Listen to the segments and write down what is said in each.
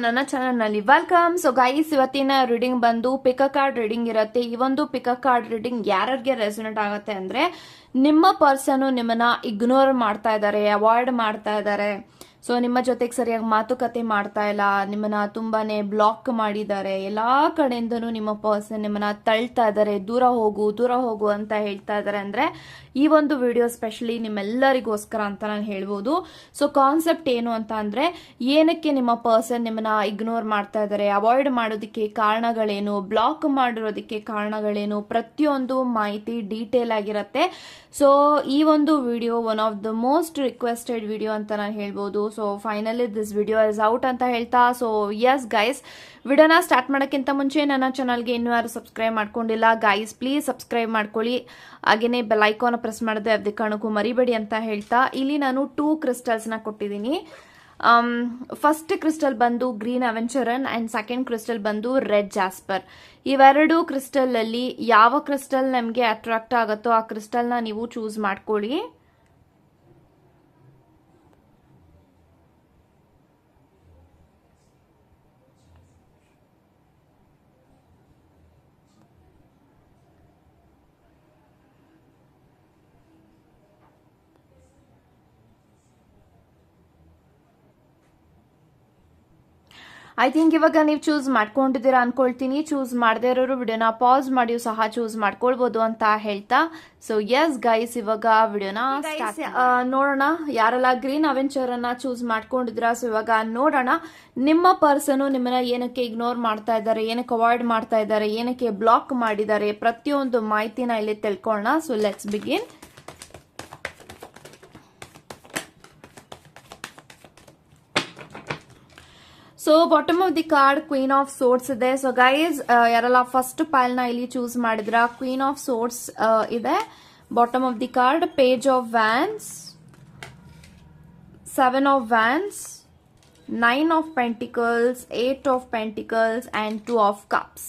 ನನ್ನ ಚಾನಲ್ ನಲ್ಲಿ welcome. So guys, ಇವತ್ತಿನ ರೀಡಿಂಗ್ ಬಂದು ಪಿಕ್ ಅ ಕಾರ್ಡ್ ರೀಡಿಂಗ್ ಇರುತ್ತೆ. ಈ ಒಂದು ಪಿಕ್ ಅ ಕಾರ್ಡ್ ರೀಡಿಂಗ್ ಯಾರಿಗೆ ರೆಸೊನೇಟ್ ಆಗುತ್ತೆ ಅಂದ್ರೆ, ನಿಮ್ಮ ಪರ್ಸನ್ ನಿಮ್ಮನ್ನ ಇಗ್ನೋರ್ ಮಾಡ್ತಾ ಇದ್ದಾರೆ, ಅವಾಯ್ಡ್ ಮಾಡ್ತಾ ಇದ್ದಾರೆ. ಸೊ ನಿಮ್ಮ ಜೊತೆಗೆ ಸರಿಯಾಗಿ ಮಾತುಕತೆ ಮಾಡ್ತಾ ಇಲ್ಲ, ನಿಮ್ಮನ್ನ ತುಂಬಾನೇ ಬ್ಲಾಕ್ ಮಾಡಿದ್ದಾರೆ. ಎಲ್ಲಾ ಕಡೆಯಿಂದನೂ ನಿಮ್ಮ ಪರ್ಸನ್ ನಿಮ್ಮನ್ನ ತಳ್ತಾ ಇದ್ದಾರೆ, ದೂರ ಹೋಗು ಅಂತ ಹೇಳ್ತಾ ಇದ್ದಾರೆ. ಅಂದ್ರೆ ಈ ಒಂದು ವಿಡಿಯೋ ಸ್ಪೆಷಲಿ ನಿಮ್ಮೆಲ್ಲರಿಗೋಸ್ಕರ ಅಂತ ನಾನು ಹೇಳ್ಬೋದು. ಸೊ ಕಾನ್ಸೆಪ್ಟ್ ಏನು ಅಂತ ಅಂದ್ರೆ, ಏನಕ್ಕೆ ನಿಮ್ಮ ಪರ್ಸನ್ ನಿಮ್ಮನ್ನ ಇಗ್ನೋರ್ ಮಾಡ್ತಾ ಇದ್ದಾರೆ, ಅವಾಯ್ಡ್ ಮಾಡೋದಕ್ಕೆ ಕಾರಣಗಳೇನು, ಬ್ಲಾಕ್ ಮಾಡಿರೋದಕ್ಕೆ ಕಾರಣಗಳೇನು, ಪ್ರತಿಯೊಂದು ಮಾಹಿತಿ ಡೀಟೇಲ್ ಆಗಿರುತ್ತೆ. ಸೊ ಈ ಒಂದು video one of the most requested video ಅಂತ ನಾನು ಹೇಳ್ಬೋದು. So finally this video is out ಅಂತ ಹೇಳ್ತಾ, ಸೊ ಯಸ್ ಗೈಸ್, ವಿಡಿಯೋನ ಸ್ಟಾರ್ಟ್ ಮಾಡೋಕ್ಕಿಂತ ಮುಂಚೆ ನನ್ನ ಚಾನಲ್ಗೆ ಇನ್ನೂ ಯಾರು ಸಬ್ಸ್ಕ್ರೈಬ್ ಮಾಡ್ಕೊಂಡಿಲ್ಲ ಗೈಸ್, ಪ್ಲೀಸ್ ಸಬ್ಸ್ಕ್ರೈಬ್ ಮಾಡ್ಕೊಳ್ಳಿ. ಹಾಗೇನೆ ಬೆಲ್ ಐಕಾನ್ ಪ್ರೆಸ್ ಮಾಡದೆ ಯಾವುದೇ ಕಾರಣಕ್ಕೂ ಮರಿಬೇಡಿ ಅಂತ ಹೇಳ್ತಾ, ಇಲ್ಲಿ ನಾನು 2 ಕ್ರಿಸ್ಟಲ್ಸ್ನ ಕೊಟ್ಟಿದ್ದೀನಿ. ಫಸ್ಟ್ ಕ್ರಿಸ್ಟಲ್ ಬಂದು ಗ್ರೀನ್ ಅವೆಂಚರನ್ ಅಂಡ್ ಸೆಕೆಂಡ್ ಕ್ರಿಸ್ಟಲ್ ಬಂದು ರೆಡ್ ಜಾಸ್ಪರ್. ಇವೆರಡು ಕ್ರಿಸ್ಟಲ್ ಅಲ್ಲಿ ಯಾವ ಕ್ರಿಸ್ಟಲ್ ನಮಗೆ ಅಟ್ರಾಕ್ಟ್ ಆಗುತ್ತೋ ಆ ಕ್ರಿಸ್ಟಲ್ನ ನೀವು ಚೂಸ್ ಮಾಡ್ಕೊಳ್ಳಿ. ಐ ಥಿಂಕ್ ಇವಾಗ ನೀವು ಚೂಸ್ ಮಾಡ್ಕೊಂಡಿದ್ದೀರಾ ಅನ್ಕೊಳ್ತೀನಿ. ಚೂಸ್ ಮಾಡದೇ ಇರೋರು ವಿಡಿಯೋನ ಪಾಸ್ ಮಾಡಿಯೂ ಸಹ ಚೂಸ್ ಮಾಡ್ಕೊಳ್ಬಹುದು ಅಂತ ಹೇಳ್ತಾ, ಸೊ ಎಸ್ ಗೈಸ್, ಇವಾಗ ವಿಡಿಯೋನ ನೋಡೋಣ. ಯಾರೆಲ್ಲ ಗ್ರೀನ್ ಅವೆಂಚರ್ ಅನ್ನ ಚೂಸ್ ಮಾಡ್ಕೊಂಡಿದ್ರ, ಸೊ ಇವಾಗ ನೋಡೋಣ ನಿಮ್ಮ ಪರ್ಸನ್ ನಿಮ್ಮನ್ನ ಏನಕ್ಕೆ ಇಗ್ನೋರ್ ಮಾಡ್ತಾ ಇದ್ದಾರೆ, ಏನಕ್ಕೆ ಅವಾಯ್ಡ್ ಮಾಡ್ತಾ ಇದ್ದಾರೆ, ಏನಕ್ಕೆ ಬ್ಲಾಕ್ ಮಾಡಿದ್ದಾರೆ, ಪ್ರತಿಯೊಂದು ಮಾಹಿತಿನ ಇಲ್ಲಿ ತಿಳ್ಕೊಳ್ಳೋಣ. So let's begin. So bottom of the card queen of sorts ಇದೆ. ಸೊ ಗೈಸ್, ಯಾರೆಲ್ಲ ಫಸ್ಟ್ ಪೈಲ್ ನ ಇಲ್ಲಿ ಚೂಸ್ ಮಾಡಿದ್ರ, ಕ್ವೀನ್ ಆಫ್ ಸೋರ್ಟ್ಸ್ ಇದೆ bottom of the card. Page of wands, 7 of wands, 9 of pentacles, 8 of pentacles and 2 of cups.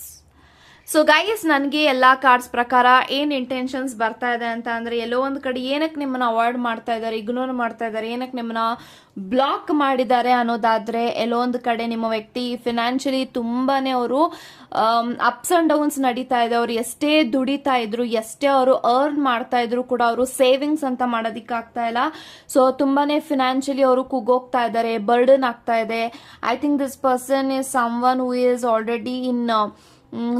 So guys, ನನಗೆ ಎಲ್ಲಾ cards ಪ್ರಕಾರ ಏನ್ ಇಂಟೆನ್ಷನ್ಸ್ ಬರ್ತಾ ಇದೆ ಅಂತ ಅಂದ್ರೆ, ಎಲ್ಲೋ ಒಂದ್ ಕಡೆ ಏನಕ್ಕೆ ನಿಮ್ಮನ್ನ ಅವಾಯ್ಡ್ ಮಾಡ್ತಾ ಇದ್ದಾರೆ, ಇಗ್ನೋರ್ ಮಾಡ್ತಾ ಇದ್ದಾರೆ, ಏನಕ್ಕೆ ನಿಮ್ಮನ್ನ ಬ್ಲಾಕ್ ಮಾಡಿದ್ದಾರೆ ಅನ್ನೋದಾದ್ರೆ, ಎಲ್ಲೋ ಒಂದು ಕಡೆ ನಿಮ್ಮ ವ್ಯಕ್ತಿ ಫಿನಾನ್ಷಿಯಲಿ ತುಂಬಾನೇ ಅವರು ಅಪ್ಸ್ ಅಂಡ್ ಡೌನ್ಸ್ ನಡೀತಾ ಇದೆ. ಅವ್ರು ಎಷ್ಟೇ ದುಡಿತಾ ಇದ್ರು, ಎಷ್ಟೇ ಅವರು ಅರ್ನ್ ಮಾಡ್ತಾ ಇದ್ರು ಕೂಡ ಅವರು ಸೇವಿಂಗ್ಸ್ ಅಂತ ಮಾಡೋದಿಕ್ಕೆ ಆಗ್ತಾ ಇಲ್ಲ. ಸೊ ತುಂಬಾನೇ ಫಿನಾನ್ಷಿಯಲಿ ಅವರು ಕುಗ್ಗೋಗ್ತಾ ಇದ್ದಾರೆ, ಬರ್ಡನ್ ಆಗ್ತಾ ಇದೆ. I think this person is someone who is already in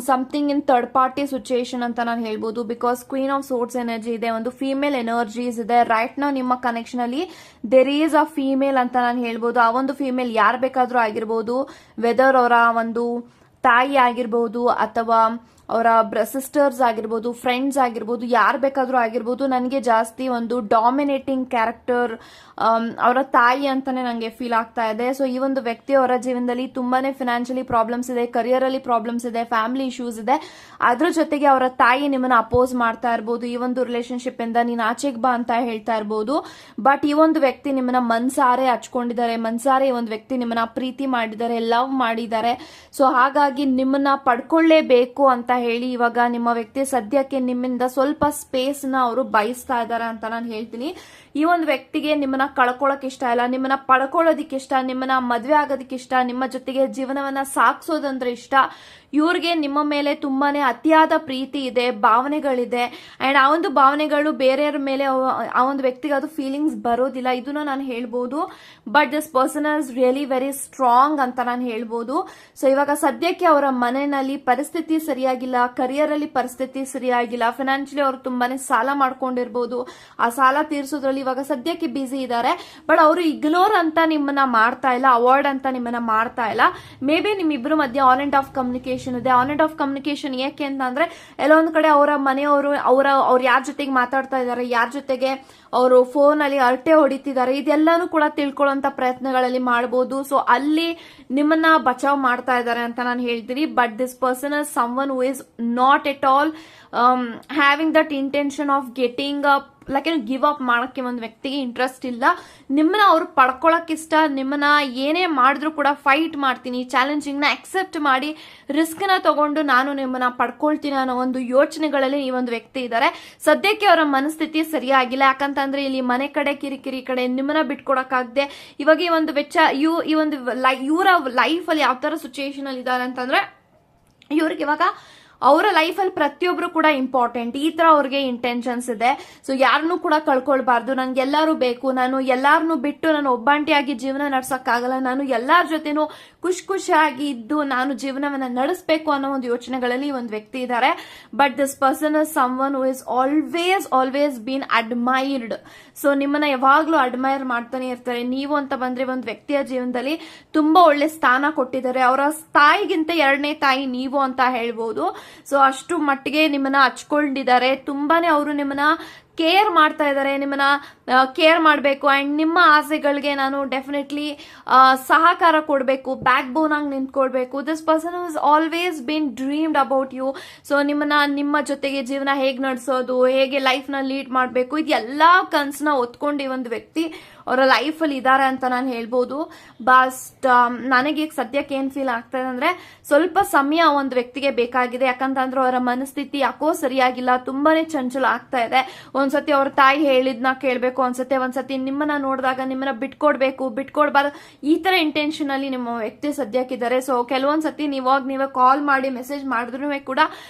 something in third party situation ಅಂತ ನಾನು ಹೇಳ್ಬೋದು. Because queen of sorts energy ಇದೆ, ಒಂದು ಫೀಮೇಲ್ ಎನರ್ಜೀಸ್ ಇದೆ. ರೈಟ್ ನಾವು ನಿಮ್ಮ ಕನೆಕ್ಷನ್ ಅಲ್ಲಿ ದೇರ್ ಈಸ್ ಅ ಫೀಮೇಲ್ ಅಂತ ನಾನು ಹೇಳ್ಬೋದು. ಆ ಒಂದು ಫೀಮೇಲ್ ಯಾರು ಬೇಕಾದ್ರೂ ಆಗಿರ್ಬೋದು, ವೆದರ್ ಅವರ ಒಂದು ತಾಯಿ ಆಗಿರ್ಬೋದು ಅಥವಾ ಅವರ ಸಿಸ್ಟರ್ಸ್ ಆಗಿರ್ಬೋದು, ಫ್ರೆಂಡ್ಸ್ ಆಗಿರ್ಬೋದು, ಯಾರು ಬೇಕಾದ್ರೂ ಆಗಿರ್ಬೋದು. ನನಗೆ ಜಾಸ್ತಿ ಒಂದು ಡಾಮಿನೇಟಿಂಗ್ ಕ್ಯಾರೆಕ್ಟರ್ ಅವರ ತಾಯಿ ಅಂತಾನೆ ನನಗೆ ಫೀಲ್ ಆಗ್ತಾ ಇದೆ. ಸೊ ಈ ಒಂದು ವ್ಯಕ್ತಿ ಅವರ ಜೀವನದಲ್ಲಿ ತುಂಬಾನೇ ಫಿನಾನ್ಷಿಯಲಿ ಪ್ರಾಬ್ಲಮ್ಸ್ ಇದೆ, ಕರಿಯರ್ ಅಲ್ಲಿ ಪ್ರಾಬ್ಲಮ್ಸ್ ಇದೆ, ಫ್ಯಾಮಿಲಿ ಇಶ್ಯೂಸ್ ಇದೆ. ಅದ್ರ ಜೊತೆಗೆ ಅವರ ತಾಯಿ ನಿಮ್ಮನ್ನ ಅಪೋಸ್ ಮಾಡ್ತಾ ಇರ್ಬೋದು, ಈ ಒಂದು ರಿಲೇಶನ್ಶಿಪ್ ಇಂದ ನೀನ್ ಆಚೆಗೆ ಬಾ ಅಂತ ಹೇಳ್ತಾ ಇರ್ಬೋದು. ಬಟ್ ಈ ಒಂದು ವ್ಯಕ್ತಿ ನಿಮ್ಮನ್ನ ಮನ್ಸಾರೆ ಹಚ್ಕೊಂಡಿದ್ದಾರೆ, ಮನ್ಸಾರೆ ಈ ಒಂದು ವ್ಯಕ್ತಿ ನಿಮ್ಮನ್ನ ಪ್ರೀತಿ ಮಾಡಿದ್ದಾರೆ, ಲವ್ ಮಾಡಿದ್ದಾರೆ. ಸೊ ಹಾಗಾಗಿ ನಿಮ್ಮನ್ನ ಪಡ್ಕೊಳ್ಳೇಬೇಕು ಅಂತ ಹೇಳಿ ಇವಾಗ ನಿಮ್ಮ ವ್ಯಕ್ತಿ ಸದ್ಯಕ್ಕೆ ನಿಮ್ಮಿಂದ ಸ್ವಲ್ಪ ಸ್ಪೇಸ್ ನ ಅವರು ಬಯಸ್ತಾ ಇದ್ದಾರೆ ಅಂತ ನಾನು ಹೇಳ್ತೀನಿ. ಈ ಒಂದು ವ್ಯಕ್ತಿಗೆ ನಿಮ್ಮನ್ನ ಕಳ್ಕೊಳ್ಳೋಕೆ ಇಷ್ಟ ಇಲ್ಲ, ನಿಮ್ಮನ್ನ ಪಡ್ಕೊಳ್ಳೋದಿಕ್ಕೆ ಇಷ್ಟ, ನಿಮ್ಮನ್ನ ಮದ್ವೆ ಆಗೋದಿಕ್ಕೆ ಇಷ್ಟ, ನಿಮ್ಮ ಜೊತೆಗೆ ಜೀವನವನ್ನ ಸಾಗಿಸೋದಂದ್ರೆ ಇಷ್ಟ. ಇವ್ರಿಗೆ ನಿಮ್ಮ ಮೇಲೆ ತುಂಬಾನೇ ಅತಿಯಾದ ಪ್ರೀತಿ ಇದೆ, ಭಾವನೆಗಳಿದೆ. ಅಂಡ್ ಆ ಒಂದು ಭಾವನೆಗಳು ಬೇರೆಯವ್ರ ಮೇಲೆ ಆ ಒಂದು ವ್ಯಕ್ತಿಗೆ ಅದು ಫೀಲಿಂಗ್ಸ್ ಬರೋದಿಲ್ಲ, ಇದನ್ನ ನಾನು ಹೇಳ್ಬೋದು. But this person is really very strong ಅಂತ ನಾನು ಹೇಳ್ಬೋದು. ಸೊ ಇವಾಗ ಸದ್ಯಕ್ಕೆ ಅವರ ಮನೆಯಲ್ಲಿ ಪರಿಸ್ಥಿತಿ ಸರಿಯಾಗಿಲ್ಲ, ಕರಿಯರ್ ಅಲ್ಲಿ ಪರಿಸ್ಥಿತಿ ಸರಿಯಾಗಿಲ್ಲ, ಫಿನಾನ್ಷಿಯಲಿ ಅವರು ತುಂಬಾನೇ ಸಾಲ ಮಾಡ್ಕೊಂಡಿರ್ಬೋದು. ಆ ಸಾಲ ತೀರಿಸೋದ್ರಲ್ಲಿ ಇವಾಗ ಸದ್ಯಕ್ಕೆ ಬಿಸಿ ಇದ್ದಾರೆ. ಬಟ್ ಅವರು ಇಗ್ನೋರ್ ಅಂತ ನಿಮ್ಮನ್ನ ಮಾಡ್ತಾ ಇಲ್ಲ, ಅವಾಯ್ಡ್ ಅಂತ ನಿಮ್ಮನ್ನ ಮಾಡ್ತಾ ಇಲ್ಲ. ಮೇ ಬಿ ನಿಮ್ಮಿಬ್ರು ಮಧ್ಯೆ ಆನ್ ಅಂಡ್ ಆಫ್ ಕಮ್ಯುನಿಕೇಶನ್ ಇದೆ. ಆನ್ ಅಂಡ್ ಆಫ್ ಕಮ್ಯುನಿಕೇಶನ್ ಏಕೆ ಅಂತಂದ್ರೆ, ಎಲ್ಲೋ ಒಂದ್ ಕಡೆ ಅವರ ಮನೆಯವರು ಅವ್ರು ಯಾರ ಜೊತೆಗೆ ಮಾತಾಡ್ತಾ ಇದ್ದಾರೆ, ಯಾರ ಜೊತೆಗೆ ಅವರು ಫೋನ್ ಅಲ್ಲಿ ಅರಟೆ ಹೊಡಿತಿದ್ದಾರೆ, ಇದೆಲ್ಲಾನು ಕೂಡ ತಿಳ್ಕೊಳ್ಳುವಂತ ಪ್ರಯತ್ನಗಳಲ್ಲಿ ಮಾಡಬಹುದು. ಸೊ ಅಲ್ಲಿ ನಿಮ್ಮನ್ನ ಬಚಾವ್ ಮಾಡ್ತಾ ಇದ್ದಾರೆ ಅಂತ ನಾನು ಹೇಳ್ತೀನಿ. But this person is someone who is not at all having that intention of getting up like give up ಮಾಡಕ್ಕೆ ಒಂದು ವ್ಯಕ್ತಿಗೆ ಇಂಟ್ರೆಸ್ಟ್ ಇಲ್ಲ. ನಿಮ್ಮನ್ನ ಅವ್ರು ಪಡ್ಕೊಳಕ್ ಇಷ್ಟ. ನಿಮ್ಮನ್ನ ಏನೇ ಮಾಡಿದ್ರು ಕೂಡ ಫೈಟ್ ಮಾಡ್ತೀನಿ, ಚಾಲೆಂಜಿಂಗ್ ನ ಅಕ್ಸೆಪ್ಟ್ ಮಾಡಿ ರಿಸ್ಕ್ ನ ತಗೊಂಡು ನಾನು ನಿಮ್ಮನ್ನ ಪಡ್ಕೊಳ್ತೀನಿ ಅನ್ನೋ ಒಂದು ಯೋಚನೆಗಳಲ್ಲಿ ಈ ಒಂದು ವ್ಯಕ್ತಿ ಇದ್ದಾರೆ. ಸದ್ಯಕ್ಕೆ ಅವರ ಮನಸ್ಥಿತಿ ಸರಿಯಾಗಿಲ್ಲ. ಯಾಕಂತಂದ್ರೆ ಇಲ್ಲಿ ಮನೆ ಕಡೆ ಕಿರಿಕಿರಿ ಕಡೆ ನಿಮ್ಮನ್ನ ಬಿಟ್ಕೊಡಕ್ಕಾಗದೆ ಇವಾಗ ಈ ಒಂದು ವೆಚ್ಚ ಈ ಒಂದು ಇವರ ಲೈಫ್ ಅಲ್ಲಿ ಯಾವ ತರ ಸಿಚುಯೇಷನ್ ಅಲ್ಲಿ ಇದ್ದಾರೆ ಅಂತಂದ್ರೆ ಇವ್ರಿಗೆ ಇವಾಗ ಅವರ ಲೈಫಲ್ಲಿ ಪ್ರತಿಯೊಬ್ರು ಕೂಡ ಇಂಪಾರ್ಟೆಂಟ್, ಈ ತರ ಅವ್ರಿಗೆ ಇಂಟೆನ್ಷನ್ಸ್ ಇದೆ. ಸೊ ಯಾರನ್ನೂ ಕೂಡ ಕಳ್ಕೊಳ್ಬಾರ್ದು, ನನ್ಗೆ ಎಲ್ಲರೂ ಬೇಕು, ನಾನು ಎಲ್ಲಾರನ್ನೂ ಬಿಟ್ಟು ನಾನು ಒಬ್ಬಂಟಿಯಾಗಿ ಜೀವನ ನಡ್ಸಕ್ಕಾಗಲ್ಲ, ನಾನು ಎಲ್ಲಾರ ಜೊತೆನೂ ಖುಷಿಯಾಗಿ ಇದ್ದು ನಾನು ಜೀವನವನ್ನ ನಡೆಸಬೇಕು ಅನ್ನೋ ಒಂದು ಯೋಚನೆಗಳಲ್ಲಿ ಒಂದು ವ್ಯಕ್ತಿ ಇದ್ದಾರೆ. But this person is someone who is always bean admired. So ನಿಮ್ಮನ್ನ ಯಾವಾಗ್ಲೂ ಅಡ್ಮೈರ್ ಮಾಡ್ತಾನೆ ಇರ್ತಾರೆ. ನೀವು ಅಂತ ಬಂದ್ರೆ ಒಂದು ವ್ಯಕ್ತಿಯ ಜೀವನದಲ್ಲಿ ತುಂಬಾ ಒಳ್ಳೆ ಸ್ಥಾನ ಕೊಟ್ಟಿದ್ದಾರೆ. ಅವರ ತಾಯಿಗಿಂತ ಎರಡನೇ ತಾಯಿ ನೀವು ಅಂತ ಹೇಳ್ಬೋದು. ಸೊ ಅಷ್ಟು ಮಟ್ಟಿಗೆ ನಿಮ್ಮನ್ನ ಹಚ್ಕೊಂಡಿದ್ದಾರೆ. ತುಂಬಾನೇ ಅವರು ನಿಮ್ಮನ್ನ ಕೇರ್ ಮಾಡ್ತಾ ಇದ್ದಾರೆ, ನಿಮ್ಮನ್ನ ಕೇರ್ ಮಾಡಬೇಕು ಅಂಡ್ ನಿಮ್ಮ ಆಸೆಗಳಿಗೆ ನಾನು ಡೆಫಿನೆಟ್ಲಿ ಸಹಕಾರ ಕೊಡಬೇಕು, ಬ್ಯಾಕ್ ಬೋನ್ ಆಗಿ ನಿಂತ್ಕೊಳ್ಬೇಕು. This person is always been dreamed about you. So ನಿಮ್ಮ ಜೊತೆಗೆ ಜೀವನ ಹೇಗೆ ನಡೆಸೋದು, ಹೇಗೆ ಲೈಫ್ ನ ಲೀಡ್ ಮಾಡಬೇಕು, ಇದೆಲ್ಲಾ ಕನ್ಸನ್ನ ಒತ್ಕೊಂಡು ಈ ಒಂದು ವ್ಯಕ್ತಿ ಅವರ ಲೈಫ್ ಅಲ್ಲಿ ಇದ್ದಾರೆ ಅಂತ ನಾನು ಹೇಳ್ಬೋದು. ಬಟ್ ನನಗೆ ಸದ್ಯಕ್ಕೆ ಏನ್ ಫೀಲ್ ಆಗ್ತಾ ಇದೆ ಅಂದ್ರೆ ಸ್ವಲ್ಪ ಸಮಯ ಒಂದು ವ್ಯಕ್ತಿಗೆ ಬೇಕಾಗಿದೆ. ಯಾಕಂತಂದ್ರೆ ಅವರ ಮನಸ್ಥಿತಿ ಯಾಕೋ ಸರಿಯಾಗಿಲ್ಲ, ತುಂಬಾನೇ ಚಂಚಲ ಆಗ್ತಾ ಇದೆ. ಒಂದ್ಸತಿ ಅವ್ರ ತಾಯಿ ಹೇಳಿದ್ನ ಕೇಳ್ಬೇಕು ಅನ್ಸುತ್ತೆ, ಒಂದ್ಸತಿ ನಿಮ್ಮನ್ನ ನೋಡಿದಾಗ ನಿಮ್ಮನ್ನ ಬಿಟ್ಕೊಡ್ಬಾರ್ದು, ಈ ತರ ಇಂಟೆನ್ಷನ್ ಅಲ್ಲಿ ನಿಮ್ಮ ವ್ಯಕ್ತಿ ಸದ್ಯಕ್ಕಿದ್ದಾರೆ. ಸೊ ಕೆಲವೊಂದ್ಸತಿ ನೀವೇ ಕಾಲ್ ಮಾಡಿ ಮೆಸೇಜ್ ಮಾಡಿದ್ರು ಕೂಡ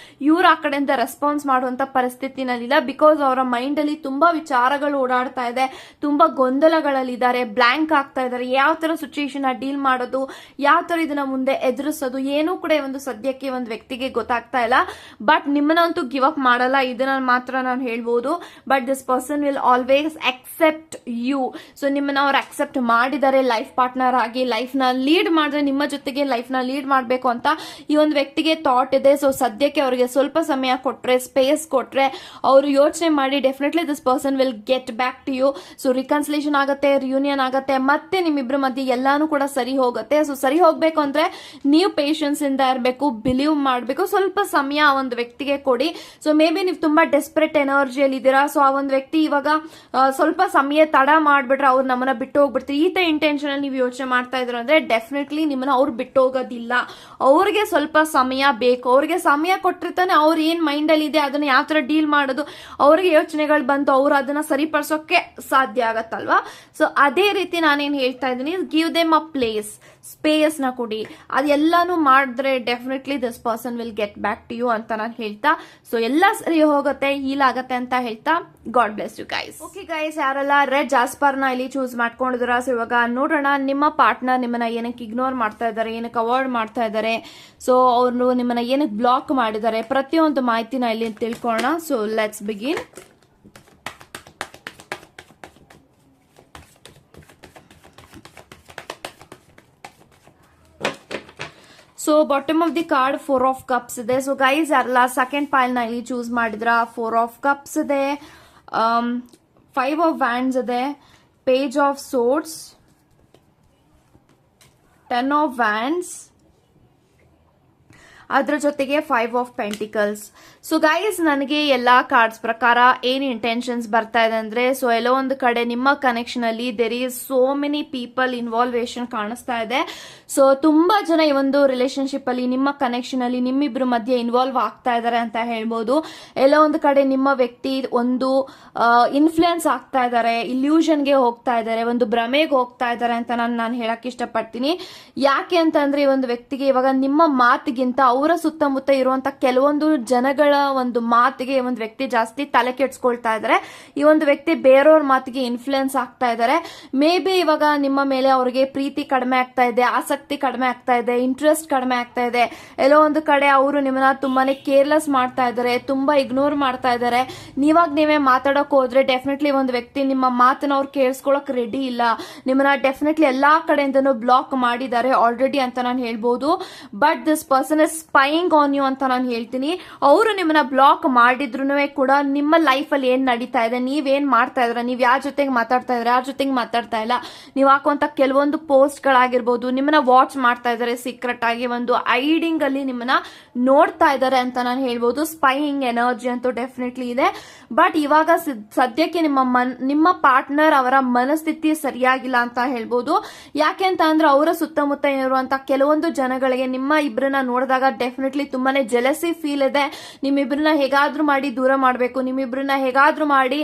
ಇವ್ರ ಆ ಕಡೆಯಿಂದ ರೆಸ್ಪಾನ್ಸ್ ಮಾಡುವಂತ ಪರಿಸ್ಥಿತಿನಲ್ಲಿಲ್ಲ. ಬಿಕಾಸ್ ಅವರ ಮೈಂಡ್ ಅಲ್ಲಿ ತುಂಬಾ ವಿಚಾರಗಳು ಓಡಾಡ್ತಾ ಇದೆ, ತುಂಬಾ ಗೊಂದಲಗಳಲ್ಲಿದ್ದಾರೆ, ಬ್ಲಾಂಕ್ ಆಗ್ತಾ ಇದ್ದಾರೆ. ಯಾವ ತರ ಸಿಚುಯೇಷನ್ ಡೀಲ್ ಮಾಡೋದು, ಯಾವ ತರ ಇದನ್ನ ಮುಂದೆ ಎದುರಿಸೋದು ಏನೂ ಕೂಡ ಒಂದು ಸದ್ಯಕ್ಕೆ ಒಂದು ವ್ಯಕ್ತಿಗೆ ಗೊತ್ತಾಗ್ತಾ ಇಲ್ಲ. ಬಟ್ ನಿಮ್ಮನ್ನಂತೂ ಗಿವ್ ಅಪ್ ಮಾಡಲ್ಲ, ಇದನ್ನ ಮಾತ್ರ ನಾನು ಹೇಳ್ಬೋದು. But this person will always accept you. So ನಿಮ್ಮನ್ನ ಅವ್ರು ಅಕ್ಸೆಪ್ಟ್ ಮಾಡಿದ್ದಾರೆ ಲೈಫ್ ಪಾರ್ಟ್ನರ್ ಆಗಿ. ಲೈಫ್ ನ ಲೀಡ್ ಮಾಡಿದ್ರೆ ನಿಮ್ಮ ಜೊತೆಗೆ ಲೈಫ್ ನ ಲೀಡ್ ಮಾಡಬೇಕು ಅಂತ ಈ ಒಂದು ವ್ಯಕ್ತಿಗೆ ಥಾಟ್ ಇದೆ. ಸೊ ಸದ್ಯಕ್ಕೆ ಅವರಿಗೆ ಸ್ವಲ್ಪ ಸಮಯ ಕೊಟ್ರೆ, ಸ್ಪೇಸ್ ಕೊಟ್ರೆ, ಅವರು ಯೋಚನೆ ಮಾಡಿ definitely this person will get back to you. So reconciliation ಆಗುತ್ತೆ, ರಿಯೂನಿಯನ್ ಆಗುತ್ತೆ, ಮತ್ತೆ ನಿಮ್ಮಿಬ್ಬರ ಮಧ್ಯೆ ಎಲ್ಲಾನು ಕೂಡ ಸರಿ ಹೋಗುತ್ತೆ. ಸೊ ಸರಿ ಹೋಗ್ಬೇಕು ಅಂದ್ರೆ ನೀವು ಪೇಷನ್ಸ್ ಇಂದ ಇರಬೇಕು, ಬಿಲೀವ್ ಮಾಡಬೇಕು, ಸ್ವಲ್ಪ ಸಮಯ ಆ ಒಂದು ವ್ಯಕ್ತಿಗೆ ಕೊಡಿ. ಸೊ ಮೇ ಬಿ ನೀವು ತುಂಬಾ ಡೆಸ್ಪರೇಟ್ ಎನರ್ಜಿಯಲ್ಲಿ ಇದ್ದೀರಾ. ಸೊ ಆ ಒಂದು ವ್ಯಕ್ತಿ ಇವಾಗ ಸ್ವಲ್ಪ ಸಮಯ ತಡ ಮಾಡ್ಬಿಟ್ರೆ ಅವ್ರು ನಮ್ಮನ್ನ ಬಿಟ್ಟು ಹೋಗ್ಬಿಡ್ತೀವಿ, ಈ ತರ ಇಂಟೆನ್ಷನ್ ಅಲ್ಲಿ ನೀವು ಯೋಚನೆ ಮಾಡ್ತಾ ಇದ್ರು ಅಂದ್ರೆ ಡೆಫಿನೆಟ್ಲಿ ನಿಮ್ಮನ್ನ ಅವ್ರು ಬಿಟ್ಟು ಹೋಗೋದಿಲ್ಲ. ಅವ್ರಿಗೆ ಸ್ವಲ್ಪ ಸಮಯ ಬೇಕು. ಅವ್ರಿಗೆ ಸಮಯ ಕೊಟ್ಟಿರ್ತಾನೆ ಅವ್ರು ಏನ್ ಮೈಂಡ್ ಅಲ್ಲಿ ಇದೆ ಅದನ್ನ ಯಾವ ತರ ಡೀಲ್ ಮಾಡೋದು, ಅವ್ರಿಗೆ ಯೋಚನೆಗಳು ಬಂತು, ಅವ್ರು ಅದನ್ನ ಸರಿಪಡಿಸೋಕೆ ಸಾಧ್ಯ ಆಗತ್ತಲ್ವಾ. ಸೊ ಅದೇ ರೀತಿ ನಾನೇನ್ ಹೇಳ್ತಾ ಇದ್ದೀನಿ, give them a place, space ನ ಕೊಡಿ. ಅದೆಲ್ಲಾನು ಮಾಡಿದ್ರೆ definitely this person will get back to you ಅಂತ ನಾನು ಹೇಳ್ತಾ, ಸೊ ಎಲ್ಲ ಸರಿ ಹೋಗುತ್ತೆ, ಹೀಲ್ ಆಗತ್ತೆ ಅಂತ ಹೇಳ್ತಾ, God bless you guys. Okay guys, ಯಾರೆಲ್ಲ ರೆಡ್ ಜಾಸ್ಪರ್ ನ ಇಲ್ಲಿ ಚೂಸ್ ಮಾಡ್ಕೊಂಡಿದ್ರ, ಸೊ ಇವಾಗ ನೋಡೋಣ ನಿಮ್ಮ ಪಾರ್ಟ್ನರ್ ನಿಮ್ಮನ್ನ ಏನಕ್ಕೆ ಇಗ್ನೋರ್ ಮಾಡ್ತಾ ಇದ್ದಾರೆ, ಏನಕ್ಕೆ ಅವಾಯ್ಡ್ ಮಾಡ್ತಾ ಇದ್ದಾರೆ, ಸೊ ಅವರು ನಿಮ್ಮನ್ನ ಏನಕ್ಕೆ ಬ್ಲಾಕ್ ಮಾಡಿದ್ದಾರೆ, ಪ್ರತಿಯೊಂದು ಮಾಹಿತಿನ ಇಲ್ಲಿ ತಿಳ್ಕೊಳ್ಳೋಣ. So let's begin. So bottom of the card 4 of cups ಇದೆ. ಸೊ ಗೈಸ್ ಯಾರಲ್ಲ ಸೆಕೆಂಡ್ ಪೈಲ್ ನ ಇಲ್ಲಿ ಚೂಸ್ ಮಾಡಿದ್ರ, 4 ಆಫ್ ಕಪ್ಸ್ ಇದೆ, 5 ಆಫ್ ವ್ಯಾಂಡ್ಸ್ ಇದೆ, ಪೇಜ್ ಆಫ್ ಸೋರ್ಡ್ಸ್, 10 ಆಫ್ ವ್ಯಾಂಡ್ಸ್, ಅದ್ರ ಜೊತೆಗೆ 5 ಆಫ್ ಪೆಂಟಿಕಲ್ಸ್. ಸೊ ಗೈಸ್ ನನಗೆ ಎಲ್ಲಾ ಕಾರ್ಡ್ಸ್ ಪ್ರಕಾರ ಏನ್ ಇಂಟೆನ್ಷನ್ಸ್ ಬರ್ತಾ ಇದೆ ಅಂದ್ರೆ, ಸೊ ಎಲ್ಲೋ ಒಂದು ಕಡೆ ನಿಮ್ಮ ಕನೆಕ್ಷನ್ ಅಲ್ಲಿ there is so many people involvement ಕಾಣಿಸ್ತಾ ಇದೆ. ಸೊ ತುಂಬಾ ಜನ ಈ ಒಂದು ರಿಲೇಶನ್ಶಿಪ್ ಅಲ್ಲಿ ನಿಮ್ಮ ಕನೆಕ್ಷನ್ ಅಲ್ಲಿ ನಿಮ್ಮಿಬ್ರು ಮಧ್ಯೆ ಇನ್ವಾಲ್ವ್ ಆಗ್ತಾ ಇದಾರೆ ಅಂತ ಹೇಳ್ಬೋದು. ಎಲ್ಲೋ ಒಂದು ಕಡೆ ನಿಮ್ಮ ವ್ಯಕ್ತಿ ಒಂದು ಇನ್ಫ್ಲೂಯೆನ್ಸ್ ಆಗ್ತಾ ಇದಾರೆ, ಇಲ್ಯೂಷನ್ಗೆ ಹೋಗ್ತಾ ಇದಾರೆ, ಒಂದು ಭ್ರಮೆಗೆ ಹೋಗ್ತಾ ಇದಾರೆ ಅಂತ ನಾನು ಹೇಳಕ್ ಇಷ್ಟಪಡ್ತೀನಿ. ಯಾಕೆ ಅಂತಂದ್ರೆ ಈ ಒಂದು ವ್ಯಕ್ತಿಗೆ ಇವಾಗ ನಿಮ್ಮ ಮಾತಿಗಿಂತ ಅವರ ಸುತ್ತಮುತ್ತ ಇರುವಂತ ಕೆಲವೊಂದು ಜನಗಳ ಒಂದು ಮಾತಿಗೆ ಒಂದು ವ್ಯಕ್ತಿ ಜಾಸ್ತಿ ತಲೆ ಕೆಡ್ಸ್ಕೊಳ್ತಾ ಇದಾರೆ. ಈ ಒಂದು ವ್ಯಕ್ತಿ ಬೇರೆಯವ್ರ ಮಾತಿಗೆ ಇನ್ಫ್ಲೂಯೆನ್ಸ್ ಆಗ್ತಾ ಇದಾರೆ. ಮೇ ಬಿ ಇವಾಗ ನಿಮ್ಮ ಮೇಲೆ ಅವ್ರಿಗೆ ಪ್ರೀತಿ ಕಡಿಮೆ ಆಗ್ತಾ ಇದೆ, ಆಸಕ್ತಿ ಕಡಿಮೆ ಆಗ್ತಾ ಇದೆ, ಇಂಟ್ರೆಸ್ಟ್ ಕಡಿಮೆ ಆಗ್ತಾ ಇದೆ. ಎಲ್ಲೋ ಒಂದು ಕಡೆ ಅವರು ನಿಮ್ಮನ್ನ ತುಂಬಾನೇ ಕೇರ್ಲೆಸ್ ಮಾಡ್ತಾ ಇದಾರೆ, ತುಂಬಾ ಇಗ್ನೋರ್ ಮಾಡ್ತಾ ಇದಾರೆ. ನೀವೇ ಮಾತಾಡಕ್ ಹೋದ್ರೆ ಡೆಫಿನೆಟ್ಲಿ ಒಂದು ವ್ಯಕ್ತಿ ನಿಮ್ಮ ಮಾತನ್ನ ಅವ್ರು ಕೇಳಿಸ್ಕೊಳಕ್ ರೆಡಿ ಇಲ್ಲ. ನಿಮ್ಮನ್ನ ಡೆಫಿನೆಟ್ಲಿ ಎಲ್ಲಾ ಕಡೆಯಿಂದನೂ ಬ್ಲಾಕ್ ಮಾಡಿದ್ದಾರೆ ಆಲ್ರೆಡಿ ಅಂತ ನಾನು ಹೇಳ್ಬೋದು. But this person is spying on you ಅಂತ ನಾನು ಹೇಳ್ತೀನಿ. ಅವರು ನಿಮ್ಮನ್ನ ಬ್ಲಾಕ್ ಮಾಡಿದ್ರು ಕೂಡ ನಿಮ್ಮ ಲೈಫ್ ಅಲ್ಲಿ ಏನ್ ನಡೀತಾ ಇದೆ, ನೀವೇನ್ ಮಾಡ್ತಾ ಇದ್ರ, ನೀವ್ ಯಾರ ಜೊತೆಗೆ ಮಾತಾಡ್ತಾ ಇದ್ರ, ಯಾರ ಜೊತೆಗೆ ಮಾತಾಡ್ತಾ ಇಲ್ಲ, ನೀವ್ ಹಾಕುವಂತ ಕೆಲವೊಂದು ಪೋಸ್ಟ್ ಗಳಾಗಿರ್ಬೋದು, ನಿಮ್ಮನ್ನ ವಾಚ್ ಮಾಡ್ತಾ ಇದಾರೆ ಸೀಕ್ರೆಟ್ ಆಗಿ, ಒಂದು ಐಡಿಂಗ್ ಅಲ್ಲಿ ನಿಮ್ಮನ್ನ ನೋಡ್ತಾ ಇದಾರೆ ಅಂತ ನಾನು ಹೇಳ್ಬೋದು. ಸ್ಪೈಯಿಂಗ್ ಎನರ್ಜಿ ಅಂತೂ ಡೆಫಿನೆಟ್ಲಿ ಇದೆ. ಬಟ್ ಇವಾಗ ಸದ್ಯಕ್ಕೆ ನಿಮ್ಮ ಪಾರ್ಟ್ನರ್ ಅವರ ಮನಸ್ಥಿತಿ ಸರಿಯಾಗಿಲ್ಲ ಅಂತ ಹೇಳ್ಬೋದು. ಯಾಕೆ ಅಂತ ಅಂದ್ರೆ ಅವರ ಸುತ್ತಮುತ್ತ ಇರುವಂತ ಕೆಲವೊಂದು ಜನಗಳಿಗೆ ನಿಮ್ಮ ಇಬ್ಬರನ್ನ ನೋಡಿದಾಗ ಡೆಫಿನೆಟ್ಲಿ ತುಂಬಾನೇ ಜೆಲಸಿ ಫೀಲ್ ಇದೆ. ನಿಮ್ಮಿಬ್ರನ್ನ ಹೇಗಾದ್ರೂ ಮಾಡಿ ದೂರ ಮಾಡಬೇಕು, ನಿಮ್ಮಿಬ್ರನ್ನ ಹೇಗಾದ್ರೂ ಮಾಡಿ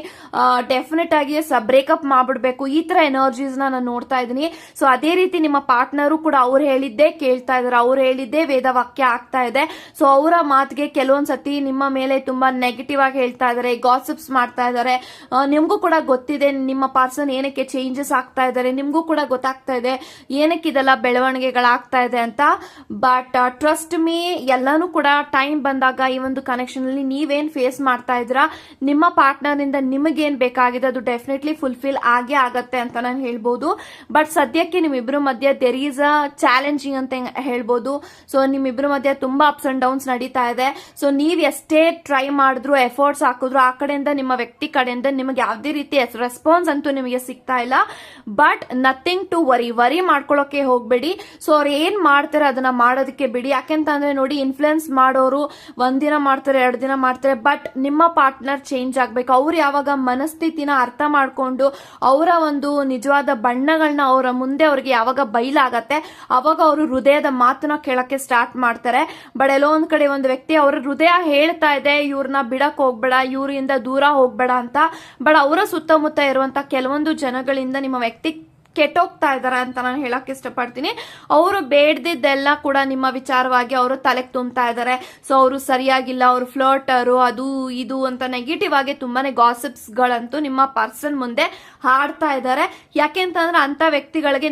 ಡೆಫಿನೆಟ್ ಆಗಿ ಬ್ರೇಕಪ್ ಮಾಡ್ಬಿಡ್ಬೇಕು, ಈ ತರ ಎನರ್ಜೀಸ್ ನಾನು ನೋಡ್ತಾ ಇದೀನಿ. ಸೊ ಅದೇ ರೀತಿ ನಿಮ್ಮ ಪಾರ್ಟ್ನರು ಕೂಡ ಅವ್ರು ಹೇಳಿದ್ದೇ ಕೇಳ್ತಾ ಇದಾರೆ, ಅವ್ರು ಹೇಳಿದ್ದೇ ವೇದವಾಕ್ಯ ಆಗ್ತಾ ಇದೆ. ಸೊ ಅವರ ಮಾತಿಗೆ ಕೆಲವೊಂದ್ಸತಿ ನಿಮ್ಮ ಮೇಲೆ ತುಂಬಾ ನೆಗೆಟಿವ್ ಆಗಿ ಹೇಳ್ತಾ ಇದಾರೆ, ಗಾಸಿಪ್ಸ್ ಮಾಡ್ತಾ ಇದಾರೆ. ನಿಮ್ಗೂ ಕೂಡ ಗೊತ್ತಿದೆ ನಿಮ್ಮ ಪರ್ಸನ್ ಏನಕ್ಕೆ ಚೇಂಜಸ್ ಆಗ್ತಾ ಇದಾರೆ, ನಿಮ್ಗೂ ಕೂಡ ಗೊತ್ತಾಗ್ತಾ ಇದೆ ಏನಕ್ಕೆ ಇದೆಲ್ಲ ಬೆಳವಣಿಗೆಗಳಾಗ್ತಾ ಇದೆ ಅಂತ. ಬಟ್ ಟ್ರಸ್ಟ್ ಮೀ, ಎಲ್ಲಾನು ಕೂಡ ಟೈಮ್ ಬಂದಾಗ ಈ ಒಂದು ಕನೆಕ್ಷನ್ ಅಲ್ಲಿ ನೀವೇನ್ ಫೇಸ್ ಮಾಡ್ತಾ ಇದ್ದೀರಾ, ನಿಮ್ಮ ಪಾರ್ಟ್ನರ್ ಇಂದ ನಿಮಗೇನ್ ಬೇಕಾಗಿದೆ ಅದು ಡೆಫಿನೆಟ್ಲಿ ಫುಲ್ಫಿಲ್ ಆಗೇ ಆಗತ್ತೆ ಅಂತ ನಾನು ಹೇಳ್ಬೋದು. ಬಟ್ ಸದ್ಯಕ್ಕೆ ನಿಮ್ಮಿಬ್ರು ಮಧ್ಯೆ ದೇರ್ ಈಸ್ ಅ ಚಾಲೆಂಜಿಂಗ್ ಅಂತ ಹೇಳ್ಬೋದು. ಸೊ ನಿಮ್ಮಿಬ್ರು ಮಧ್ಯೆ ತುಂಬಾ ಅಪ್ಸ್ ಅಂಡ್ ಡೌನ್ಸ್ ನಡೀತಾ ಇದೆ. ಸೊ ನೀವ್ ಎಷ್ಟೇ ಟ್ರೈ ಮಾಡಿದ್ರು, ಎಫರ್ಟ್ಸ್ ಹಾಕಿದ್ರು, ಆ ಕಡೆಯಿಂದ ನಿಮ್ಮ ವ್ಯಕ್ತಿ ಕಡೆಯಿಂದ ನಿಮಗೆ ಯಾವುದೇ ರೀತಿ ರೆಸ್ಪಾನ್ಸ್ ಅಂತೂ ನಿಮಗೆ ಸಿಗ್ತಾ ಇಲ್ಲ. ಬಟ್ ನಥಿಂಗ್ ಟು ವರಿ ಮಾಡ್ಕೊಳ್ಳೋಕೆ ಹೋಗ್ಬೇಡಿ. ಸೊ ಅವ್ರು ಏನ್ ಮಾಡ್ತಾರೆ ಅದನ್ನ ಮಾಡೋದಕ್ಕೆ ಬಿಡಿ. ಯಾಕೆಂತಂದ್ರೆ ನೋಡಿ, ಇನ್ಫ್ಲುಯೆನ್ಸ್ ಮಾಡೋರು ಒಂದಿನ ಮಾಡ್ತಾರೆ, 2 ದಿನ ಮಾಡ್ತಾರೆ, ಬಟ್ ನಿಮ್ಮ ಪಾರ್ಟ್ನರ್ ಚೇಂಜ್ ಆಗ್ಬೇಕು. ಅವ್ರು ಯಾವಾಗ ಮನಸ್ಥಿತಿನ ಅರ್ಥ ಮಾಡ್ಕೊಂಡು ಅವರ ಒಂದು ನಿಜವಾದ ಬಣ್ಣಗಳನ್ನ ಅವರ ಮುಂದೆ ಅವ್ರಿಗೆ ಯಾವಾಗ ಬಯಲಾಗತ್ತೆ, ಅವಾಗ ಅವರು ಹೃದಯದ ಮಾತನ್ನ ಕೇಳಕ್ಕೆ ಸ್ಟಾರ್ಟ್ ಮಾಡ್ತಾರೆ. ಬಟ್ ಎಲ್ಲೋ ಒಂದ್ ಕಡೆ ಒಂದು ವ್ಯಕ್ತಿ ಅವರ ಹೃದಯ ಹೇಳ್ತಾ ಇದೆ ಇವ್ರನ್ನ ಬಿಡಕ್ ಹೋಗ್ಬೇಡ, ಇವರಿಂದ ದೂರ ಹೋಗ್ಬೇಡ ಅಂತ. ಬಟ್ ಅವರ ಸುತ್ತಮುತ್ತ ಇರುವಂತ ಕೆಲವೊಂದು ಜನಗಳಿಂದ ನಿಮ್ಮ ವ್ಯಕ್ತಿ ಕೆಟ್ಟೋಗ್ತಾ ಇದಾರೆ ಅಂತ ನಾನು ಹೇಳಕ್ ಇಷ್ಟಪಡ್ತೀನಿ. ಅವರು ಬೇಡ್ದಿದ್ದೆಲ್ಲ ಕೂಡ ನಿಮ್ಮ ವಿಚಾರವಾಗಿ ಅವರು ತಲೆಗೆ ತುಂಬ್ತಾ ಇದಾರೆ. ಸೊ ಅವರು ಸರಿಯಾಗಿಲ್ಲ, ಅವರು ಫ್ಲರ್ಟರು, ಅದು ಇದು ಅಂತ ನೆಗೆಟಿವ್ ಆಗಿ ತುಂಬಾನೇ ಗಾಸಿಪ್ಸ್ ಗಳಂತೂ ನಿಮ್ಮ ಪರ್ಸನ್ ಮುಂದೆ ಹಾಡ್ತಾ ಇದ್ದಾರೆ. ಯಾಕೆಂತಂದ್ರೆ ಅಂತ ವ್ಯಕ್ತಿಗಳಿಗೆ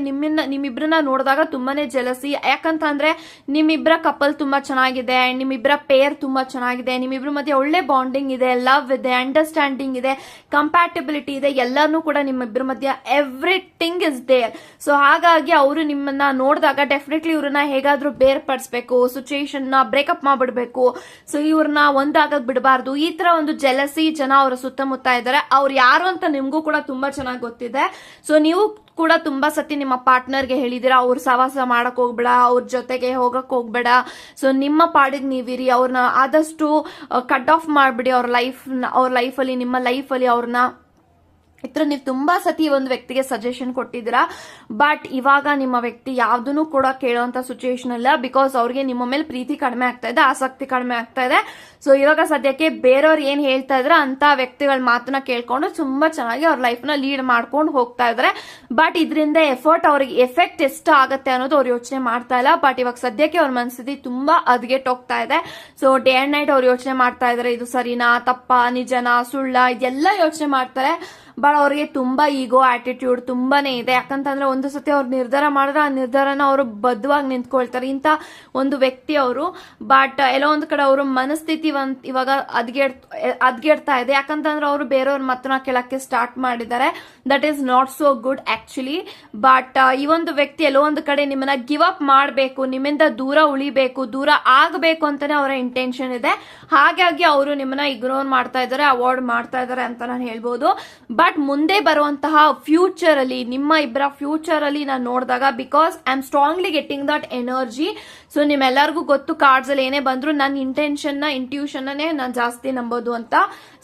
ನಿಮ್ಮಿಬ್ರನ್ನ ನೋಡಿದಾಗ ತುಂಬಾನೇ ಜಲಸಿ. ಯಾಕಂತಂದ್ರೆ ನಿಮ್ಮಿಬ್ರ ಕಪಲ್ ತುಂಬಾ ಚೆನ್ನಾಗಿದೆ, ನಿಮ್ಮಿಬ್ರ ಪೇರ್ ತುಂಬಾ ಚೆನ್ನಾಗಿದೆ, ನಿಮ್ಮಿಬ್ರ ಮಧ್ಯೆ ಒಳ್ಳೆ ಬಾಂಡಿಂಗ್ ಇದೆ, ಲವ್ ಇದೆ, ಅಂಡರ್ಸ್ಟ್ಯಾಂಡಿಂಗ್ ಇದೆ, ಕಂಪ್ಯಾಟಿಬಿಲಿಟಿ ಇದೆ, ಎಲ್ಲಾನು ಕೂಡ ನಿಮ್ಮಿಬ್ರ ಮಧ್ಯೆ ಎವ್ರಿಥಿಂಗ್ ಇಸ್ ದೇರ್. ಸೊ ಹಾಗಾಗಿ ಅವರು ನಿಮ್ಮನ್ನ ನೋಡಿದಾಗ ಡೆಫಿನೆಟ್ಲಿ ಇವ್ರನ್ನ ಹೇಗಾದ್ರೂ ಬೇರ್ಪಡಿಸಬೇಕು, ಸಿಚುಯೇಷನ್ ನ ಬ್ರೇಕಪ್ ಮಾಡ್ಬಿಡ್ಬೇಕು, ಸೊ ಇವ್ರನ್ನ ಒಂದಾಗಕ್ ಬಿಡಬಾರ್ದು, ಈ ತರ ಒಂದು ಜೆಲಸಿ ಜನ ಅವರ ಸುತ್ತಮುತ್ತ ಇದ್ದಾರೆ. ಅವ್ರು ಯಾರು ಅಂತ ನಿಮ್ಗೂ ಕೂಡ ತುಂಬಾ ಚೆನ್ನಾಗಿ ಗೊತ್ತಿದೆ. ಸೊ ನೀವು ಕೂಡ ತುಂಬಾ ಸತಿ ನಿಮ್ಮ ಪಾರ್ಟ್ನರ್ಗೆ ಹೇಳಿದಿರಾ ಅವ್ರ ಸವಾಸ ಮಾಡಕ್ ಹೋಗ್ಬೇಡ, ಅವ್ರ ಜೊತೆಗೆ ಹೋಗಕ್ ಹೋಗ್ಬೇಡ, ಸೊ ನಿಮ್ಮ ಪಾಡಿಗೆ ನೀವಿರಿ, ಅವ್ರನ್ನ ಆದಷ್ಟು ಕಟ್ ಆಫ್ ಮಾಡ್ಬಿಡಿ ಅವ್ರ ಲೈಫಲ್ಲಿ, ನಿಮ್ಮ ಲೈಫಲ್ಲಿ ಅವ್ರನ್ನ ಇತರ ನೀವು ತುಂಬಾ ಸತಿ ಒಂದು ವ್ಯಕ್ತಿಗೆ ಸಜೆಷನ್ ಕೊಟ್ಟಿದ್ದೀರಾ. ಬಟ್ ಇವಾಗ ನಿಮ್ಮ ವ್ಯಕ್ತಿ ಯಾವ್ದನ್ನು ಕೂಡ ಕೇಳುವಂತ ಸಿಚುಯೇಷನ್ ಇಲ್ಲ. ಬಿಕಾಸ್ ಅವ್ರಿಗೆ ನಿಮ್ಮ ಮೇಲೆ ಪ್ರೀತಿ ಕಡಿಮೆ ಆಗ್ತಾ ಇದೆ, ಆಸಕ್ತಿ ಕಡಿಮೆ ಆಗ್ತಾ ಇದೆ. ಸೊ ಇವಾಗ ಸದ್ಯಕ್ಕೆ ಬೇರೆಯವ್ರು ಏನ್ ಹೇಳ್ತಾ ಇದ್ರೆ ಅಂತ ವ್ಯಕ್ತಿಗಳ ಮಾತನ್ನ ಕೇಳ್ಕೊಂಡು ತುಂಬಾ ಚೆನ್ನಾಗಿ ಅವ್ರ ಲೈಫ್ ನ ಲೀಡ್ ಮಾಡ್ಕೊಂಡು ಹೋಗ್ತಾ ಇದಾರೆ. ಬಟ್ ಇದರಿಂದ ಅವ್ರಿಗೆ ಎಫೆಕ್ಟ್ ಎಷ್ಟು ಆಗತ್ತೆ ಅನ್ನೋದು ಅವ್ರು ಯೋಚನೆ ಮಾಡ್ತಾ ಇಲ್ಲ. ಬಟ್ ಇವಾಗ ಸದ್ಯಕ್ಕೆ ಅವ್ರ ಮನಸ್ಥಿತಿ ತುಂಬಾ ಹೋಗ್ತಾ ಇದೆ. ಸೊ ಡೇ ಅಂಡ್ ನೈಟ್ ಅವ್ರು ಯೋಚನೆ ಮಾಡ್ತಾ ಇದಾರೆ, ಇದು ಸರಿನಾ ತಪ್ಪಾ, ನಿಜನಾ ಸುಳ್ಳ, ಇದೆಲ್ಲ ಯೋಚನೆ ಮಾಡ್ತಾರೆ. ಬಟ್ ಅವ್ರಿಗೆ ತುಂಬಾ ಈಗೋ ಆಟಿಟ್ಯೂಡ್ ತುಂಬಾನೇ ಇದೆ. ಯಾಕಂತಂದ್ರೆ ಒಂದು ಸತಿ ಅವ್ರು ನಿರ್ಧಾರ ಮಾಡಿದ್ರೆ ಆ ನಿರ್ಧಾರನ ಅವರು ಬದ್ಧವಾಗಿ ನಿಂತ್ಕೊಳ್ತಾರೆ, ಇಂತ ಒಂದು ವ್ಯಕ್ತಿ ಅವರು. ಬಟ್ ಎಲ್ಲೋ ಒಂದ್ ಕಡೆ ಅವರು ಮನಸ್ಥಿತಿ ಇವಾಗ ಅದ್ಗೆಡ್ತಾ ಇದೆ. ಯಾಕಂತಂದ್ರೆ ಅವರು ಬೇರೆಯವ್ರ ಮಾತನ್ನ ಕೇಳಕ್ಕೆ ಸ್ಟಾರ್ಟ್ ಮಾಡಿದ್ದಾರೆ. That is not so good actually. But ಈ ಒಂದು ವ್ಯಕ್ತಿ ಎಲ್ಲೋ ಒಂದು ಕಡೆ ನಿಮ್ಮನ್ನ ಗಿವ್ ಅಪ್ ಮಾಡಬೇಕು, ನಿಮ್ಮಿಂದ ದೂರ ಉಳಿಬೇಕು, ದೂರ ಆಗಬೇಕು ಅಂತಾನೆ ಅವರ ಇಂಟೆನ್ಷನ್ ಇದೆ. ಹಾಗಾಗಿ ಅವರು ನಿಮ್ಮನ್ನ ಇಗ್ನೋರ್ ಮಾಡ್ತಾ ಇದ್ದಾರೆ, ಅವಾಯ್ಡ್ ಮಾಡ್ತಾ ಇದ್ದಾರೆ ಅಂತ ನಾನು ಹೇಳ್ಬೋದು. ಬಟ್ ಮುಂದೆ ಬರುವಂತಹ ಫ್ಯೂಚರ್ ಅಲ್ಲಿ, ನಿಮ್ಮ ಇಬ್ಬರ ಫ್ಯೂಚರ್ ಅಲ್ಲಿ ನಾನು ನೋಡಿದಾಗ, because I am strongly getting that energy. So ನಿಮ್ಮೆಲ್ಲರಿಗೂ ಗೊತ್ತು ಕಾರ್ಡ್ಸ್ ಅಲ್ಲಿ ಏನೇ ಬಂದ್ರು ನನ್ನ ಇಂಟ್ಯೂಷನ್ ನಾನು ಜಾಸ್ತಿ ನಂಬೋದು ಅಂತ.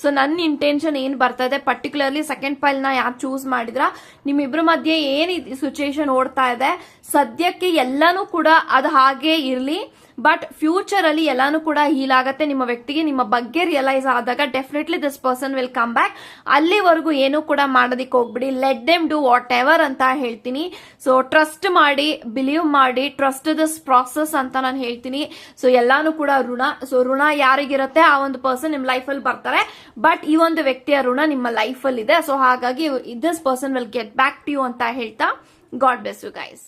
ಸೊ ನನ್ನ ಇಂಟೆನ್ಷನ್ ಏನ್ ಬರ್ತಾ ಇದೆ, ಪರ್ಟಿಕ್ಯುಲರ್ಲಿ ಸೆಕೆಂಡ್ ಫೈಲ್ ನ ಯಾರು ಚೂಸ್ ಮಾಡಿದ್ರ, ನಿಮ್ಮಿಬ್ರ ಮಧ್ಯೆ ಏನ್ ಸಿಚುಯೇಷನ್ ಓಡ್ತಾ ಇದೆ, ಸದ್ಯಕ್ಕೆ ಎಲ್ಲಾನು ಕೂಡ ಅದು ಹಾಗೆ ಇರ್ಲಿ. ಬಟ್ ಫ್ಯೂಚರ್ ಅಲ್ಲಿ ಎಲ್ಲಾನು ಕೂಡ ಹೀಲ್ ಆಗತ್ತೆ. ನಿಮ್ಮ ವ್ಯಕ್ತಿಗೆ ನಿಮ್ಮ ಬಗ್ಗೆ ರಿಯಲೈಸ್ ಆದಾಗ definitely this person will come back. ಅಲ್ಲಿವರೆಗೂ ಏನು ಕೂಡ ಮಾಡೋದಿಕ್ ಹೋಗ್ಬಿಡಿ, let them do what ever ಅಂತ ಹೇಳ್ತೀನಿ. ಸೊ ಟ್ರಸ್ಟ್ ಮಾಡಿ, ಬಿಲೀವ್ ಮಾಡಿ, ಟ್ರಸ್ಟ್ ದಿಸ್ ಪ್ರಾಸೆಸ್ ಅಂತ ನಾನು ಹೇಳ್ತೀನಿ. ಸೊ ಎಲ್ಲಾನು ಕೂಡ ಋಣ. ಸೊ ಋಣ ಯಾರಿಗಿರುತ್ತೆ ಆ ಒಂದು ಪರ್ಸನ್ ನಿಮ್ ಲೈಫ್ ಅಲ್ಲಿ ಬರ್ತಾರೆ. ಬಟ್ ಈ ಒಂದು ವ್ಯಕ್ತಿಯ ಋಣ ನಿಮ್ಮ ಲೈಫ್ ಅಲ್ಲಿ ಇದೆ. ಸೊ ಹಾಗಾಗಿ this person will get back to you ಅಂತ ಹೇಳ್ತಾ, ಗಾಡ್ ಬ್ಲೆಸ್ ಯು ಗೈಸ್.